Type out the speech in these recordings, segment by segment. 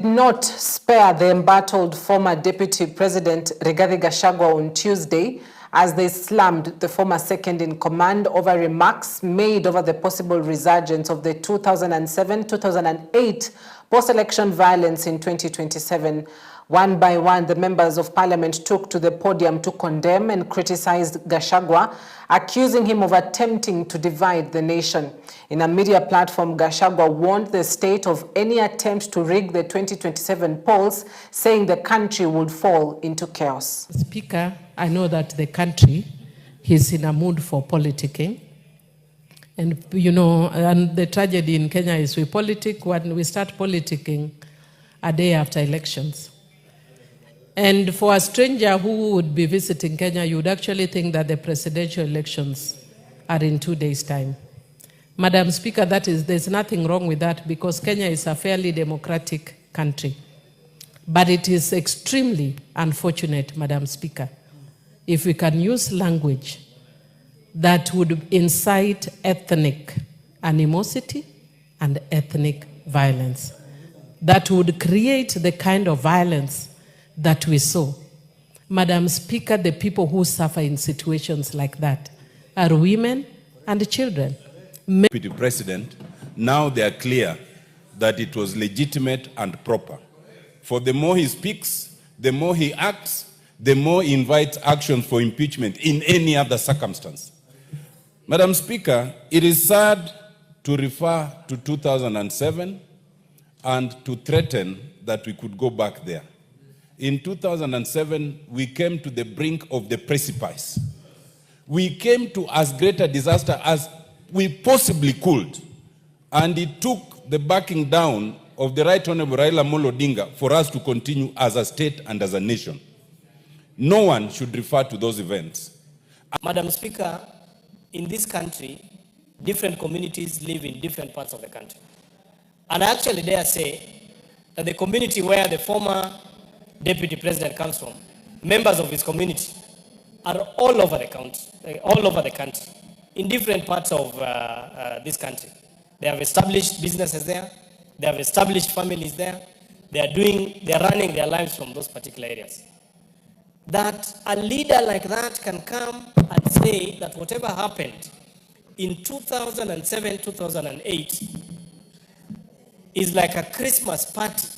Not spare the embattled former Deputy President Rigathi Gachagua on Tuesday as they slammed the former second-in-command over remarks made over the possible resurgence of the 2007-2008 post-election violence in 2027. One by one, the members of parliament took to the podium to condemn and criticize Gachagua, accusing him of attempting to divide the nation. In a media platform, Gachagua warned the state of any attempt to rig the 2027 polls, saying the country would fall into chaos. Speaker, I know that the country is in a mood for politicking. And, you know, and the tragedy in Kenya is we politic when we start politicking a day after elections. And for a stranger who would be visiting Kenya, you would actually think that the presidential elections are in 2 days' time. Madam Speaker, there's nothing wrong with that because Kenya is a fairly democratic country. But it is extremely unfortunate, Madam Speaker, if we can use language that would incite ethnic animosity and ethnic violence, that would create the kind of violence that we saw. Madam Speaker, the people who suffer in situations like that are women and children. Deputy President, now they are clear that it was legitimate and proper. For the more he speaks, the more he acts, the more he invites action for impeachment in any other circumstance. Madam Speaker, it is sad to refer to 2007 and to threaten that we could go back there. In 2007, we came to the brink of the precipice. We came to as great a disaster as we possibly could. And it took the backing down of the Right Honorable Raila Amolo Odinga for us to continue as a state and as a nation. No one should refer to those events. Madam Speaker, in this country, different communities live in different parts of the country. And I actually dare say that the community where the former Deputy President comes from, members of his community are all over the country, in different parts of this country. They have established businesses there, they have established families there, they are running their lives from those particular areas. That a leader like that can come and say that whatever happened in 2007, 2008 is like a Christmas party.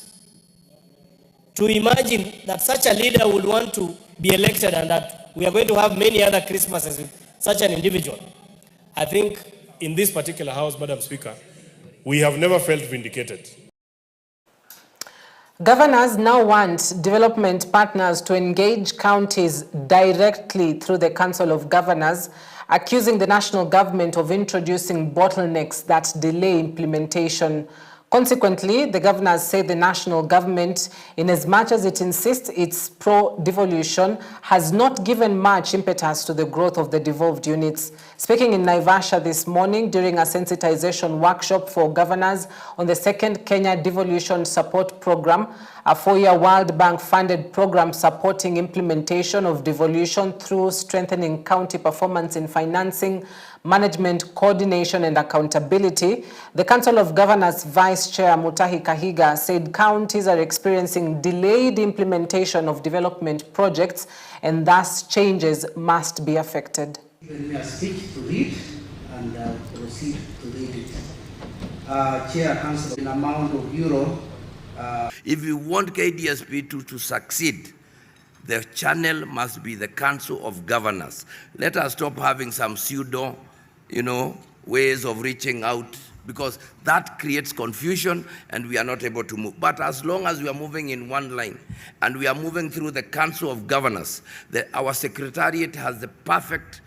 To imagine that such a leader would want to be elected and that we are going to have many other Christmases with such an individual. I think in this particular house, Madam Speaker, we have never felt vindicated. Governors now want development partners to engage counties directly through the Council of Governors, accusing the national government of introducing bottlenecks that delay implementation. Consequently, the governors say the national government, in as much as it insists it's pro-devolution, has not given much impetus to the growth of the devolved units. Speaking in Naivasha this morning during a sensitization workshop for governors on the second Kenya Devolution Support Program, a 4-year World Bank-funded program supporting implementation of devolution through strengthening county performance in financing, management, coordination, and accountability, the Council of Governors Vice Chair Mutahi Kahiga said counties are experiencing delayed implementation of development projects and thus changes must be affected. Given me a speech to read and proceed to read it. Chair, Council, an amount of euro. If you want KDSP to succeed, the channel must be the Council of Governors. Let us stop having some pseudo, ways of reaching out, because that creates confusion and we are not able to move. But as long as we are moving in one line and we are moving through the Council of Governors, our Secretariat has the perfect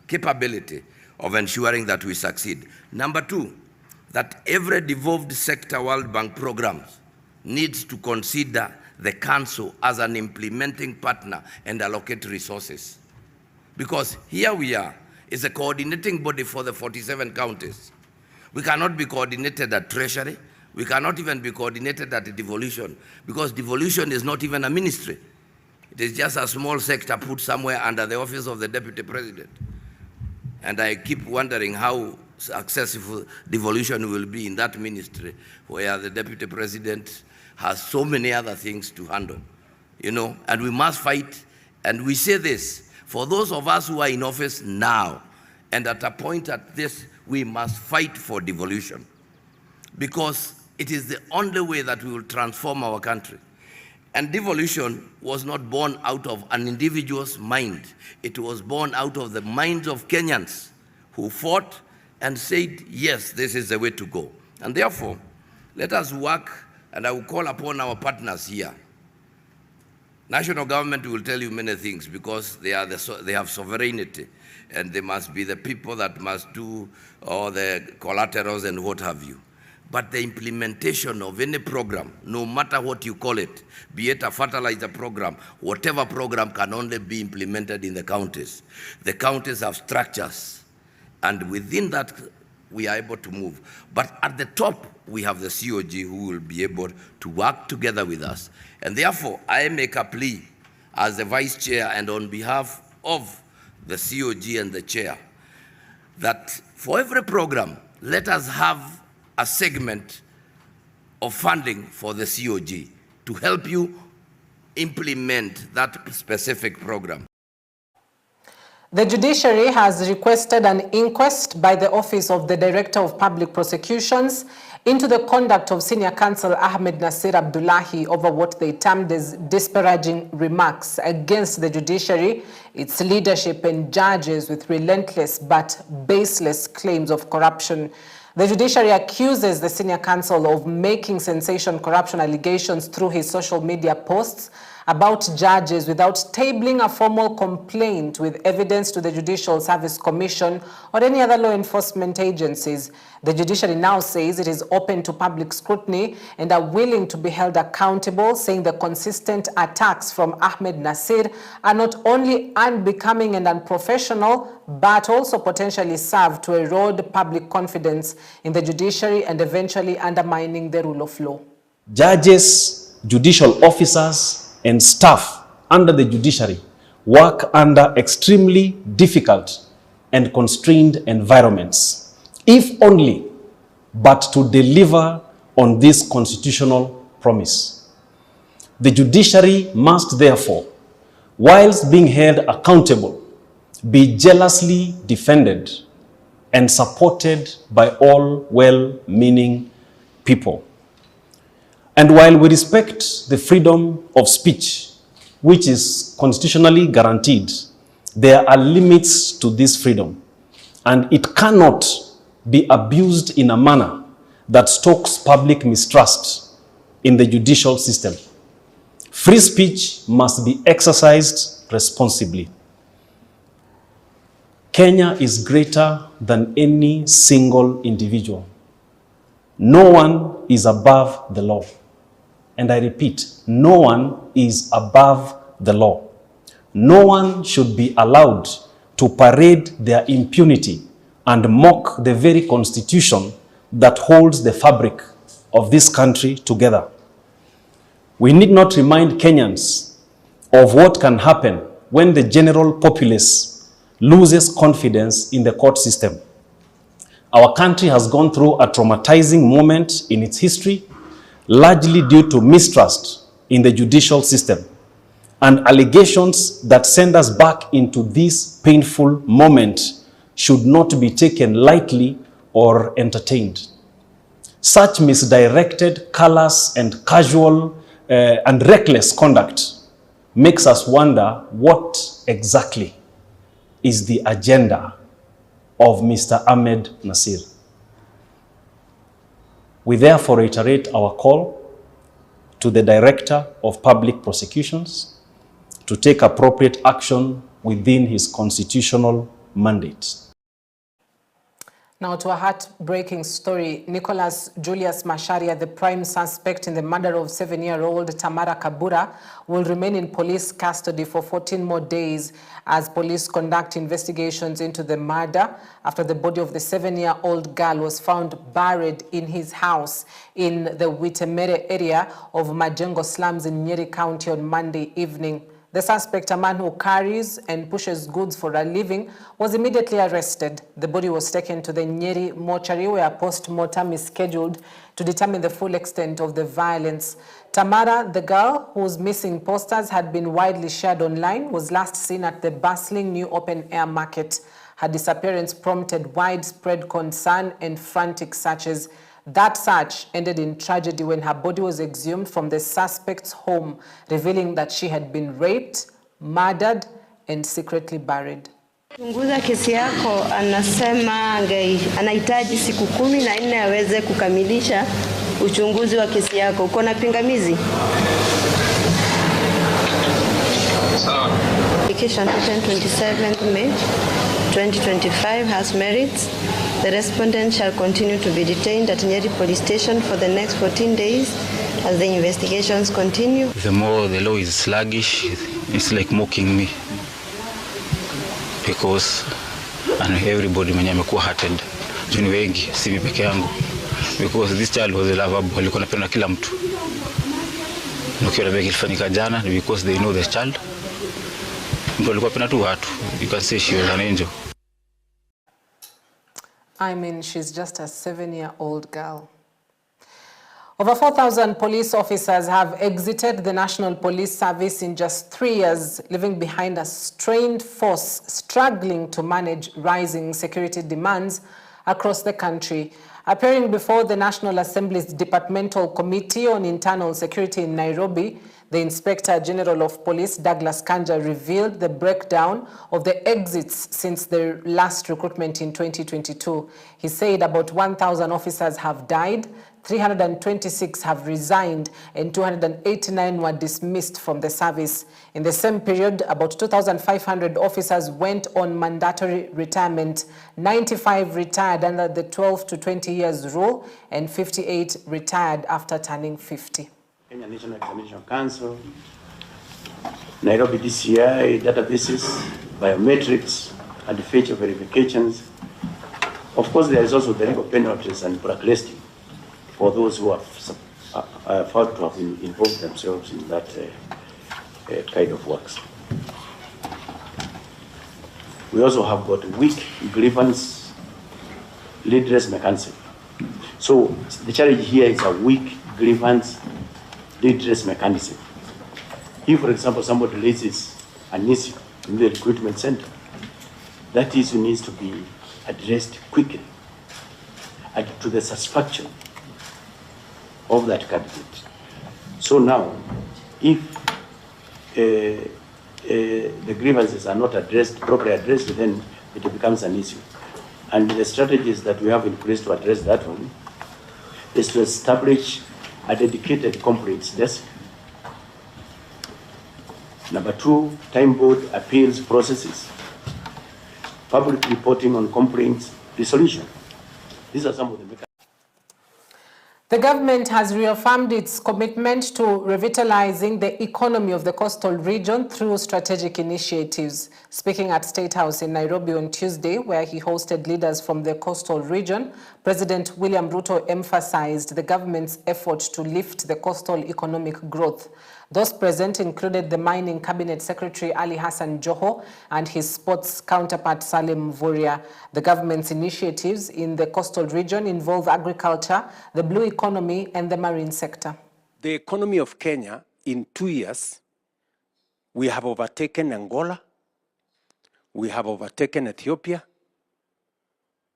capability of ensuring that we succeed. Number two, that every devolved sector World Bank programs needs to consider the council as an implementing partner and allocate resources. Because here we are, it's a coordinating body for the 47 counties. We cannot be coordinated at Treasury. We cannot even be coordinated at devolution, because devolution is not even a ministry. It is just a small sector put somewhere under the office of the Deputy President. And I keep wondering how successful devolution will be in that ministry, where the Deputy President has so many other things to handle, you know, and we must fight. And we say this, for those of us who are in office now, and at a point at this, we must fight for devolution, because it is the only way that we will transform our country. And devolution was not born out of an individual's mind. It was born out of the minds of Kenyans who fought and said, yes, this is the way to go. And therefore, let us work, and I will call upon our partners here. National government will tell you many things because they have sovereignty, and they must be the people that must do all the collaterals and what have you. But the implementation of any program, no matter what you call it, be it a fertilizer program, whatever program, can only be implemented in the counties. The counties have structures, and within that, we are able to move. But at the top, we have the COG who will be able to work together with us. And therefore, I make a plea as the vice chair and on behalf of the COG and the chair, that for every program, let us have a segment of funding for the COG to help you implement that specific program. The judiciary has requested an inquest by the Office of the Director of Public Prosecutions into the conduct of Senior Counsel Ahmed Nasir Abdullahi over what they termed as disparaging remarks against the judiciary, its leadership and judges with relentless but baseless claims of corruption. The judiciary accuses the senior counsel of making sensation corruption allegations through his social media posts about judges without tabling a formal complaint with evidence to the Judicial Service Commission or any other law enforcement agencies. The judiciary now says it is open to public scrutiny and are willing to be held accountable, saying the consistent attacks from Ahmed Nasir are not only unbecoming and unprofessional, but also potentially serve to erode public confidence in the judiciary and eventually undermining the rule of law. Judges, judicial officers, and staff under the judiciary work under extremely difficult and constrained environments, if only but to deliver on this constitutional promise. The judiciary must therefore, whilst being held accountable, be jealously defended and supported by all well-meaning people. And while we respect the freedom of speech, which is constitutionally guaranteed, there are limits to this freedom, and it cannot be abused in a manner that stokes public mistrust in the judicial system. Free speech must be exercised responsibly. Kenya is greater than any single individual. No one is above the law. And I repeat, no one is above the law. No one should be allowed to parade their impunity and mock the very constitution that holds the fabric of this country together. We need not remind Kenyans of what can happen when the general populace loses confidence in the court system. Our country has gone through a traumatizing moment in its history, largely due to mistrust in the judicial system and allegations that send us back into this painful moment should not be taken lightly or entertained. Such misdirected, callous, and casual and reckless conduct makes us wonder what exactly is the agenda of Mr. Ahmed Nasir. We therefore reiterate our call to the Director of Public Prosecutions to take appropriate action within his constitutional mandate. Now to a heartbreaking story. Nicholas Julius Macharia, the prime suspect in the murder of 7-year-old Tamara Kabura, will remain in police custody for 14 more days as police conduct investigations into the murder after the body of the 7-year-old girl was found buried in his house in the Witemere area of Majengo slums in Nyeri County on Monday evening. The suspect, a man who carries and pushes goods for a living, was immediately arrested. The body was taken to the Nyeri mortuary where a post-mortem is scheduled to determine the full extent of the violence. Tamara, the girl whose missing posters had been widely shared online, was last seen at the bustling new open-air market. Her disappearance prompted widespread concern and frantic searches. That search ended in tragedy when her body was exhumed from the suspect's home, revealing that she had been raped, murdered, and secretly buried. Chunguza kesi yako anasema anahitaji siku 14 aweze kukamilisha uchunguzi wa kesi yako. Uko na pingamizi? Sawa. Application 27th May 2025 has merits. The respondent shall continue to be detained at Nyeri Police Station for the next 14 days as the investigations continue. The more the law is sluggish, it's like mocking me. Because everybody mwenye amekuwa hurted. Juni wengi, si mimi peke yangu. Because this child was a lovable, alikuwa anapenda kila mtu. Nukiwa na begi ilifanyika jana, because they know the child. Mtu alikuwa anapenda tu watu. You can say she was an angel. I mean, she's just a 7-year-old girl. Over 4,000 police officers have exited the National Police Service in just 3 years, leaving behind a strained force struggling to manage rising security demands across the country. Appearing before the National Assembly's Departmental Committee on Internal Security in Nairobi, the Inspector General of Police, Douglas Kanja, revealed the breakdown of the exits since the last recruitment in 2022. He said about 1,000 officers have died, 326 have resigned, and 289 were dismissed from the service. In the same period, about 2,500 officers went on mandatory retirement. 95 retired under the 12 to 20 years rule, and 58 retired after turning 50. Kenya National Examination Council, Nairobi DCI, databases, biometrics, and facial verifications. Of course, there is also the legal penalties and blacklisting for those who have found to have involved themselves in that kind of works. We also have got weak grievance redress mechanism. So the challenge here is a weak grievance redress mechanism. If, for example, somebody raises an issue in the recruitment center, that issue needs to be addressed quickly and to the satisfaction of that candidate. So now, if the grievances are not properly addressed, then it becomes an issue. And the strategies that we have in place to address that one is to establish a dedicated complaints desk. Number 2, time board appeals processes, public reporting on complaints resolution. These are some of the mechanisms. The government has reaffirmed its commitment to revitalizing the economy of the coastal region through strategic initiatives. Speaking at State House in Nairobi on Tuesday, where he hosted leaders from the coastal region, President William Ruto emphasized the government's effort to lift the coastal economic growth. Those present included the Mining Cabinet Secretary Ali Hassan Joho and his sports counterpart Salim Mvurya. The government's initiatives in the coastal region involve agriculture, the blue economy, and the marine sector. The economy of Kenya, in 2 years, we have overtaken Angola, we have overtaken Ethiopia.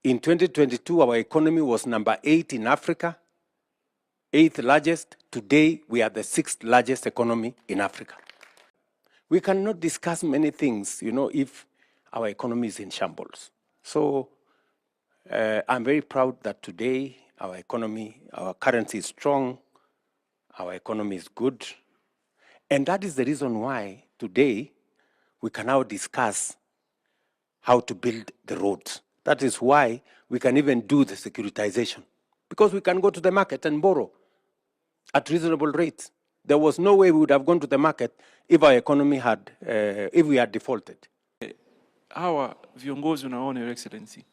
In 2022, our economy was number 8 in Africa, 8th largest. Today, we are the 6th largest economy in Africa. We cannot discuss many things, if our economy is in shambles. So I'm very proud that today our economy, our currency is strong, our economy is good. And that is the reason why today we can now discuss how to build the roads. That is why we can even do the securitization, because we can go to the market and borrow at reasonable rates. There was no way we would have gone to the market if our economy had, if we had defaulted. Our viongozi unaona, Your Excellency,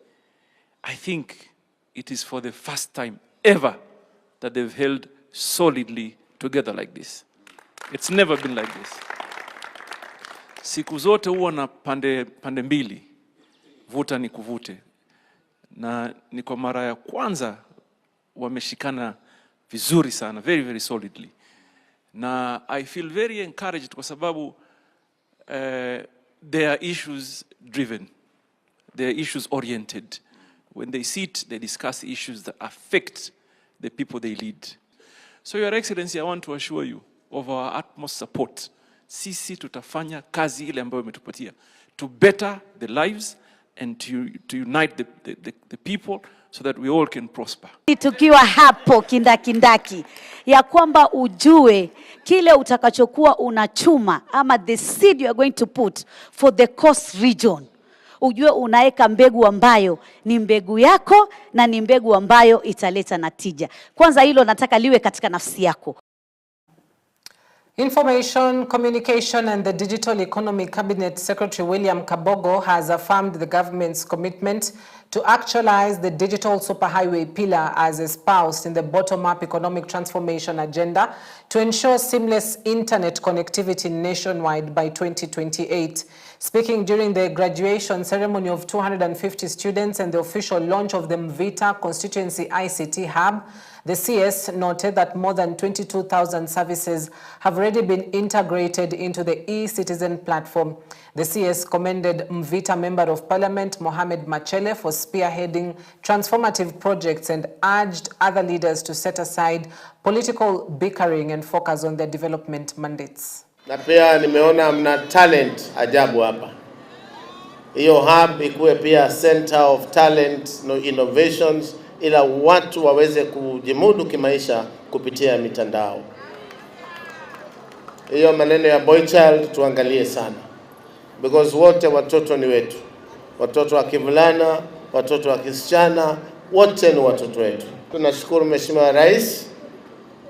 I think it is for the first time ever that they've held solidly together like this. It's never been like this. siku zote huwa na pande mbili, vuta ni kuvute, na ni kwa mara ya kwanza wameshikana vizuri sana, very very solidly, na I feel very encouraged kwa sababu they are issues driven, they are issues oriented. When they sit, they discuss issues that affect the people they lead. So Your Excellency, I want to assure you of our utmost support. Sisi tutafanya kazi ile ambayo umetupatia to better the lives and to unite the people so that we all can prosper. Tukiwa hapo kindakindaki ya kwamba ujue kile utakachokuwa unachuma ama the seed you are going to put for the coast region. Ujue unaeka mbegu ambayo ni mbegu yako na ni mbegu ambayo italeta natija. Kwanza hilo nataka liwe katika nafsi yako. Information, Communication and the Digital Economy Cabinet Secretary William Kabogo has affirmed the government's commitment to actualize the digital superhighway pillar as espoused in the bottom-up economic transformation agenda to ensure seamless internet connectivity nationwide by 2028. Speaking during the graduation ceremony of 250 students and the official launch of the Mvita Constituency ICT Hub, the CS noted that more than 22,000 services have already been integrated into the e-citizen platform. The CS commended Mvita Member of Parliament Mohamed Machele for spearheading transformative projects and urged other leaders to set aside political bickering and focus on their development mandates. Na pia nimeona mna talent ajabu hapa. Hiyo hub ikuwe pia center of talent innovations, ila watu waweze kujimudu kimaisha kupitia mitandao. Hiyo maneno ya boy child tuangalie sana, because wote watoto ni wetu. Watoto wa kivulana, watoto wa kisichana, wote ni watoto wetu. Tunashukuru Mheshimiwa Rais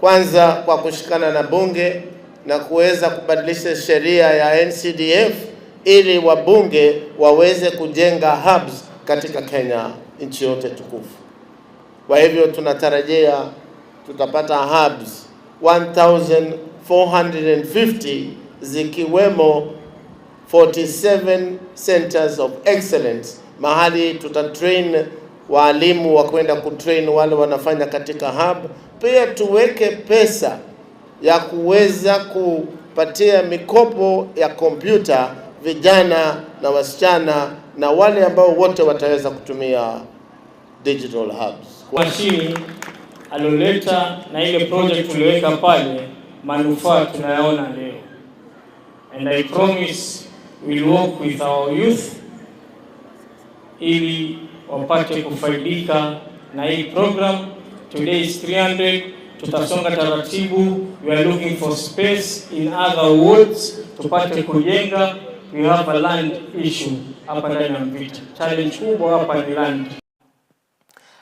kwanza kwa kushikana na bunge na kuweza kubadilisha sheria ya NCDF ili wabunge waweze kujenga hubs katika Kenya, nchi yote tukufu. Kwa hivyo tunatarajia tutapata hubs 1450 zikiwemo 47 centers of excellence, mahali tutatrain walimu wa kwenda kutrain wale wanafanya katika hub. Pia tuweke pesa ya kuweza kupatia mikopo ya kompyuta vijana na wasichana na wale ambao wote wataweza kutumia digital hubs. Kwa chini aloleta na ile project tuliweka pale, manufaa tunayaona leo. And I promise we'll work with our youth ili wapate kufaidika na hii program. Today is 300, tutasonga taratibu. We are looking for space, in other words, tupate kujenga. We have a land issue hapa ndani ya Mvita. Challenge kubwa hapa ni land.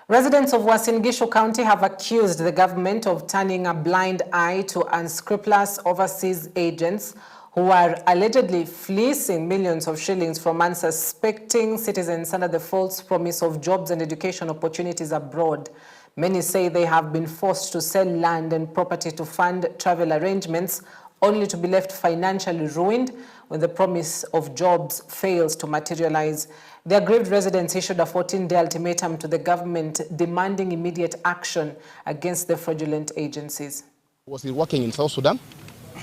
Residents of Uasin Gishu County have accused the government of turning a blind eye to unscrupulous overseas agents who are allegedly fleecing millions of shillings from unsuspecting citizens under the false promise of jobs and education opportunities abroad. Many say they have been forced to sell land and property to fund travel arrangements, only to be left financially ruined when the promise of jobs fails to materialize. The aggrieved residents issued a 14-day ultimatum to the government demanding immediate action against the fraudulent agencies. I was working in South Sudan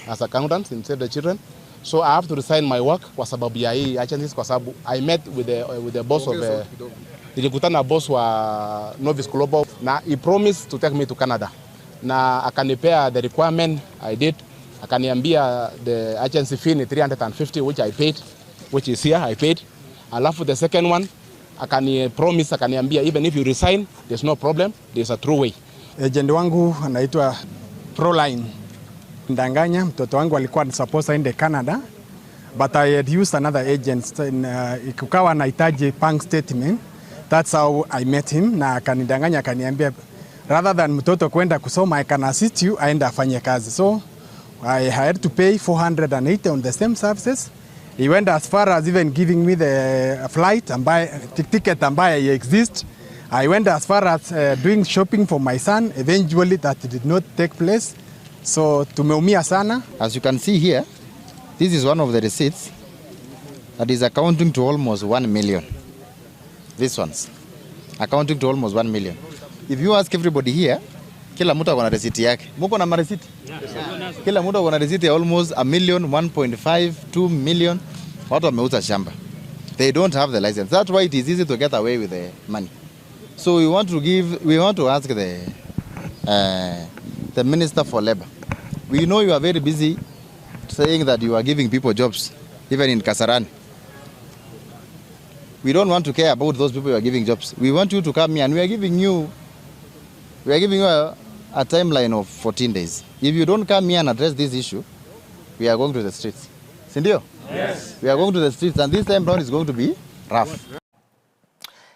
as accountant in Save the Children, so I have to resign my work kwa sababu ya hii agencies, kwa sababu I met with the boss of nilikutana boss wa Novice Global na he promised to take me to Canada na akanipea the requirement. I did. Akaniambia the agency fee ni 350, which I paid, which is here I paid. Alafu the second one akaniambia even if you resign there's no problem, there's a true way. Agent wangu anaitwa Proline Ndanganya. Mtoto wangu alikuwa supposed aende Canada, but I had used another agent ikukawa anahitaji bank statement. That's how I met him, na akanidanganya akaniambia rather than mtoto kwenda kusoma I can assist you aende afanye kazi. So I had to pay 480 on the same services. He went as far as even giving me the flight and ticket ambaye exist. I went as far as doing shopping for my son. Eventually that did not take place. So tumeumia sana. As you can see here, this is one of the receipts that is accounting to almost 1 million. These ones, accounting to almost 1 million. If you ask everybody here, kila mtu akona receipt yake. Muko na receipt? Kila mtu akona receipt ya almost 1 million, 1.5, 2 million. Watu wameuza shamba. They don't have the license. That's why it is easy to get away with the money. So we want to ask the Minister for Labor. We know you are very busy saying that you are giving people jobs, even in Kasarani. We don't want to care about those people you are giving jobs. We want you to come here, and we are giving you a timeline of 14 days. If you don't come here and address this issue, we are going to the streets. Sindio? Yes. We are going to the streets, and this time round is going to be rough.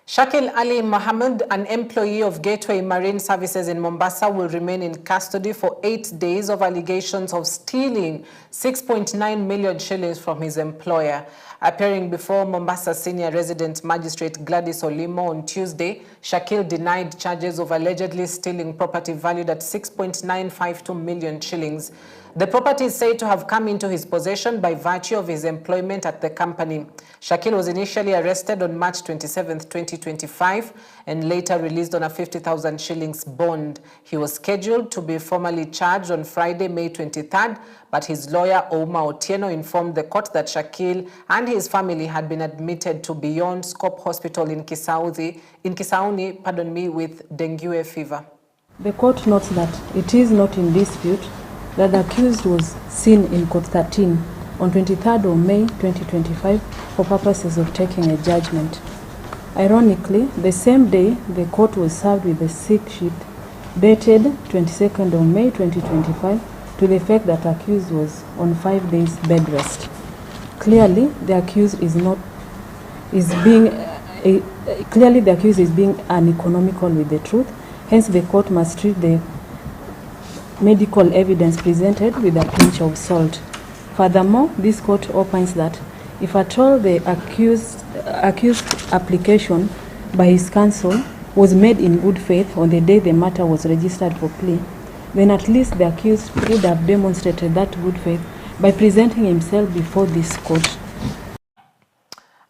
Shakil Ali Mohammed, an employee of Gateway Marine Services in Mombasa, will remain in custody for 8 days of allegations of stealing 6.9 million shillings from his employer. Appearing before Mombasa Senior Resident Magistrate Gladys Olimo on Tuesday, Shakil denied charges of allegedly stealing property valued at 6.952 million shillings. The property is said to have come into his possession by virtue of his employment at the company. Shakil was initially arrested on March 27, 2025, and later released on a 50,000 shillings bond. He was scheduled to be formally charged on Friday, May 23rd, but his lawyer, Ouma Otieno, informed the court that Shakil and his family had been admitted to Beyond Scope Hospital in Kisauni, with dengue fever. The court notes that it is not in dispute that the accused was seen in Court 13 on 23rd of May 2025 for purposes of taking a judgment. Ironically, the same day, the court was served with a sick sheet dated 22nd of May 2025 to the effect that the accused was on 5 days bed rest. Clearly, the accused is being uneconomical with the truth. Hence, the court must treat the medical evidence presented with a pinch of salt. Furthermore, this court opines that if at all the accused application by his counsel was made in good faith on the day the matter was registered for plea, then at least the accused would have demonstrated that good faith by presenting himself before this court.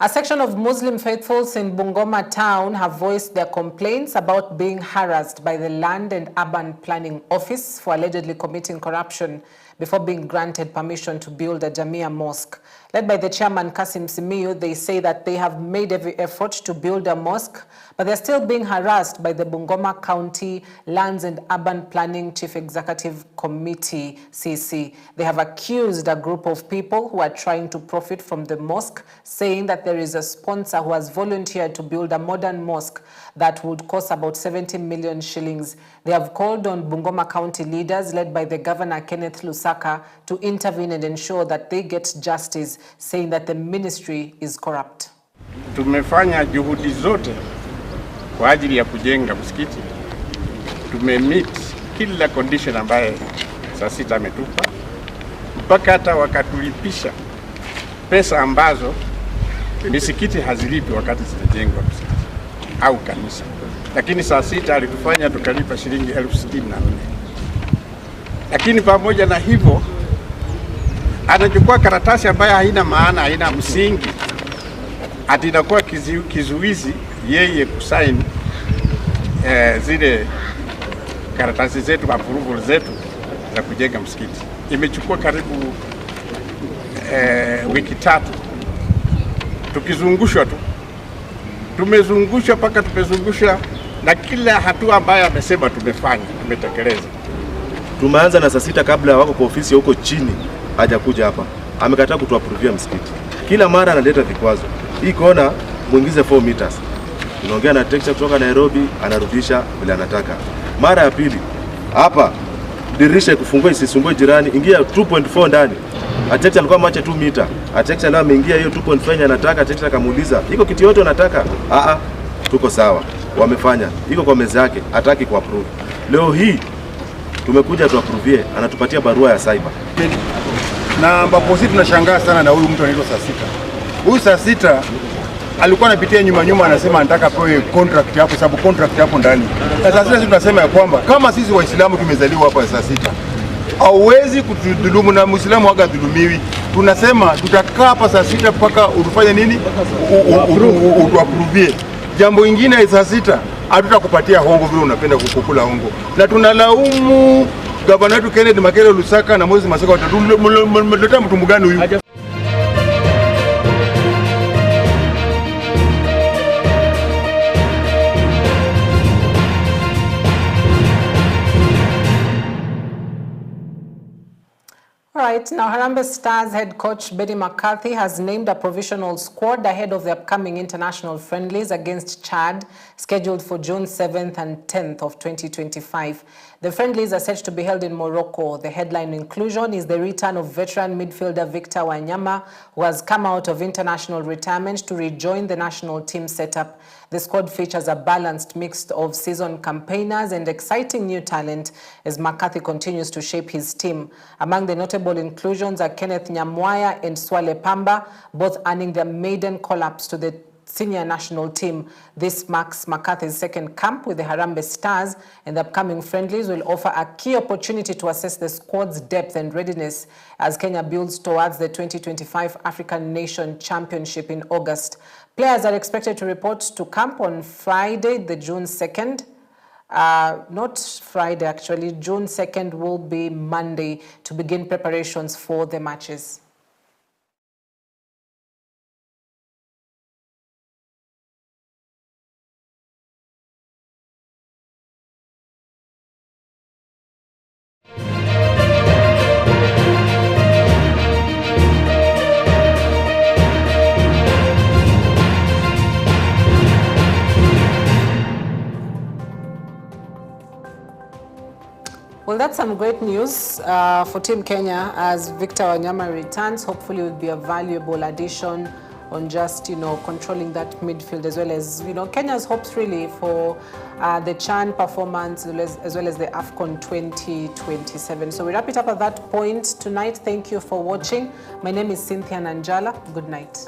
A section of Muslim faithfuls in Bungoma town have voiced their complaints about being harassed by the Land and Urban Planning Office for allegedly committing corruption before being granted permission to build a Jamia mosque. Led by the chairman, Kasim Simiyu, they say that they have made every effort to build a mosque, but they're still being harassed by the Bungoma County Lands and Urban Planning Chief Executive Committee, CC. They have accused a group of people who are trying to profit from the mosque, saying that there is a sponsor who has volunteered to build a modern mosque that would cost about 70 million shillings. They have called on Bungoma County leaders, led by the Governor Kenneth Lusaka, to intervene and ensure that they get justice, saying that the ministry is corrupt. Tumefanya juhudi zote kwa ajili ya kujenga msikiti. Tumemeet kila condition ambaye SASITA ametupa, mpaka hata wakatulipisha pesa ambazo misikiti hazilipi wakati zitajengwa msikiti au kanisa. Lakini SASITA alitufanya tukalipa shilingi 64,000. Lakini pamoja na hivyo anachukua karatasi ambayo haina maana, haina msingi, ati inakuwa kizuizi yeye kusaini zile karatasi zetu, approval zetu za kujenga msikiti. Imechukua karibu wiki 3 tukizungushwa tu. Tumezungushwa mpaka tumezungushwa, na kila hatua ambayo amesema tumefanya, tumetekeleza. Tumeanza na SASITA kabla wako kwa ofisi huko chini, hajakuja hapa. Amekataa kutuapprove msikiti. Kila mara analeta vikwazo. Hii kona muingize 4 meters. Unaongea na texture kutoka Nairobi, anarudisha vile anataka. Mara ya pili, hapa dirisha kufungua isisungue jirani, ingia 2.4 ndani. Texture alikuwa macha 2 meter. Texture leo ameingia hiyo 2.5 anataka, texture akamuuliza, "Iko kitu yote unataka?" Tuko sawa. Wamefanya. Iko kwa meza yake, hataki kuapprove. Leo hii tumekuja tuapprove, anatupatia barua ya cyber. Na ambapo sisi tunashangaa sana na huyu mtu anaitwa SASITA. Huyu SASITA alikuwa anapitia nyuma anasema anataka pewe contract hapo, sababu contract hapo ndani. Na SASITA sisi tunasema ya kwamba kama sisi Waislamu tumezaliwa hapa SASITA, hauwezi kutudhulumu, na Muislamu waga dhulumiwi. Tunasema tutakaa hapa saa 6 mpaka utufanye nini? Utuapprove. Jambo ingine saa 6 hatutakupatia hongo vile unapenda kukula hongo. Na tunalaumu gavana wetu Kennedy Makere Lusaka na Moses Masaka, mleta mtu mgani huyu? All right, now Harambee Stars head coach Betty McCarthy has named a provisional squad ahead of the upcoming international friendlies against Chad, scheduled for June 7th and 10th of 2025. The friendlies are set to be held in Morocco. The headline inclusion is the return of veteran midfielder Victor Wanyama, who has come out of international retirement to rejoin the national team setup. The squad features a balanced mix of seasoned campaigners and exciting new talent as McCarthy continues to shape his team. Among the notable inclusions are Kenneth Nyamwaya and Swale Pamba, both earning their maiden call-ups to the senior national team. This marks McCarthy's second camp with the Harambee Stars, and the upcoming friendlies will offer a key opportunity to assess the squad's depth and readiness as Kenya builds towards the 2025 African Nation Championship in August. Players are expected to report to camp on Friday, the June 2nd. Not Friday, actually. June 2nd will be Monday to begin preparations for the matches. Well, that's some great news for Team Kenya as Victor Wanyama returns. Hopefully it will be a valuable addition on just, controlling that midfield, as well as, Kenya's hopes really for the CHAN performance as well as the AFCON 2027. So we wrap it up at that point tonight. Thank you for watching. My name is Cynthia Nanjala. Good night.